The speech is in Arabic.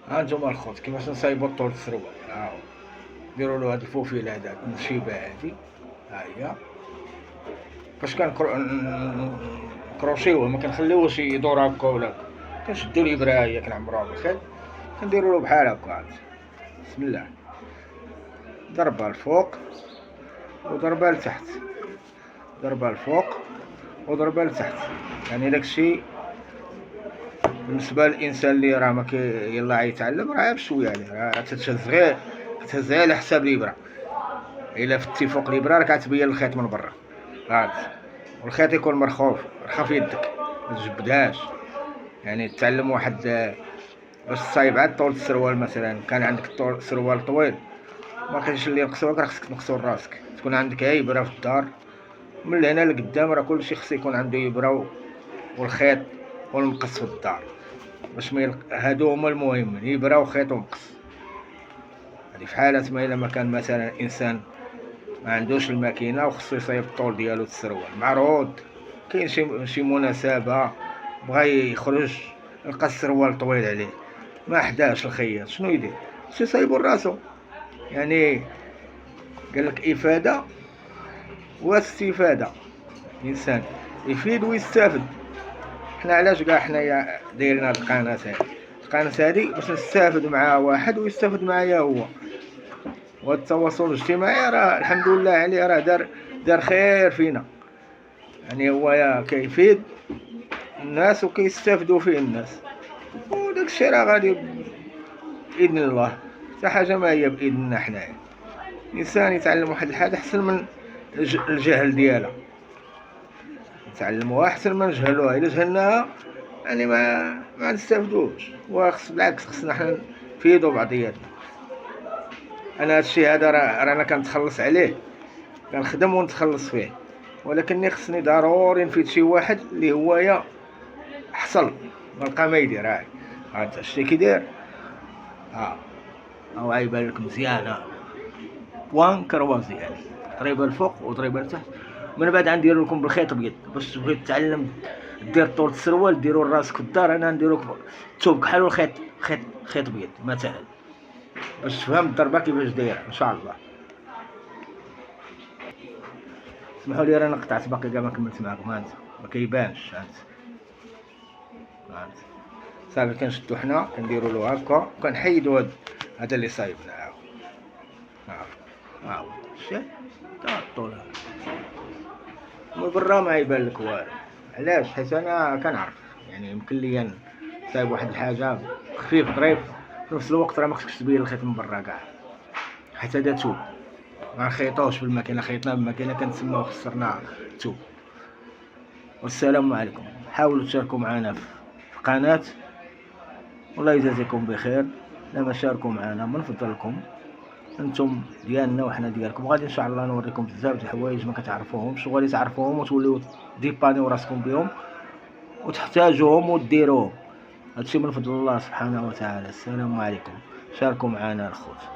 ها نتوما الخوت كيفاش نصايبو الطول السروال. هاهو نديرو له هاد الفوفيل هذاك من الشيبه هادي. ها هي فاش كروشيوه ما كنخليوهش يدور هكا ولا كنشدو الابره هي كنعمروها بالخيط كنديرو له بحال هكا. بسم الله ضربه الفوق وضربه لتحت، ضربه الفوق وضربه لتحت. يعني داكشي بالنسبه للانسان اللي راه ما يلاه يتعلم راه بشويه عليه، راه تتهز غير تهزها على حساب الابره. الا فتي فوق الابره راك غتبين الخيط من برا والخيط يكون مرخوف رخا في يدك ما تجبدهاش. يعني تعلم واحد باش تصايب عاد طول السروال. مثلا كان عندك طول سروال طويل ما كاينش اللي ينقصوك، راه خصك تنقصو راسك. تكون عندك ابره في الدار من هنا لقدام، راه كلشي خص يكون عنده ابره والخيط والمقص في الدار باش ما هادو هما المهمين، ابره وخيط ومقص. هادي في حالة ما الا ما كان مثلا انسان ما عندوش الماكينه وخصو يصايب الطول ديالو السروال معروض، كاين شي مناسبه بغى يخرج لقى السروال طويل عليه ما حداش الخياط، شنو يدير؟ خصو يصايبو لراسو. يعني قالك افاده واستفاده، الانسان يفيد ويستافد. حنا علاش كاع حنايا دايرين هاد القناه هادي؟ القناه هادي باش نستافد مع واحد ويستافد معايا هو. وهاد التواصل الاجتماعي راه الحمد لله عليه، راه دار خير فينا. يعني هو كيفيد الناس وكيستافدوا فيه الناس، وداك الشيء راه غادي باذن الله. حتى حاجه ما هي باذننا حنايا. الانسان يتعلم واحد الحاجه احسن من الجهل ديالها، نتعلموها احسن ما نجهلوها. الا جهلناها يعني ما نستافدوش، وخص بالعكس خصنا حنا نفيدو بعضياتنا. انا هادشي هذا رانا كنتخلص عليه، كنخدم ونتخلص فيه، ولكني خصني ضروري نفيد شي واحد اللي هو حصل ملقى ما يدير. هاد شتي كي داير هاو غيبان لك مزيان. بوان كروازي يعني ضريبه الفوق وضريبه لتحت. من بعد غندير لكم بالخيط ابيض باش تبغي تتعلم دير طول السروال ديرو راسك في الدار. انا نديرو توب بحال الخيط، خيط ابيض مثلا باش تفهم الضربه كيفاش دايره ان شاء الله. اسمحوا لي رانا قطعت باقي كاع ما كملت معكم. هانت ما كيبانش، هانت صافي كنشدو حنا كنديرو له هكا وكنحيدو هذا اللي صايبنا. هاهو شتي تا الطول هذا من برا ما يبان لك والو. علاش؟ حيت انا كنعرف يعني يمكن ليا صايب واحد الحاجه خفيف ظريف في نفس الوقت راه ما خصكش تبين الخيط من برا كاع، حيت هذا توب ما نخيطوش بالماكينه، خيطنا بالماكينه كنتسماو خسرنا توب. والسلام عليكم. حاولوا تشاركوا معنا في القناه، والله يجازيكم بخير. لما شاركوا معنا من فضلكم، انتم ديالنا وحنا ديالكم. غادي ان شاء الله نوريكم بزاف د الحوايج ما كتعرفوهمش وغادي تعرفوهم وتوليو ديبانيو راسكم بهم وتحتاجوهم وديروهم. هادشي من فضل الله سبحانه وتعالى. السلام عليكم. شاركوا معنا الخوت.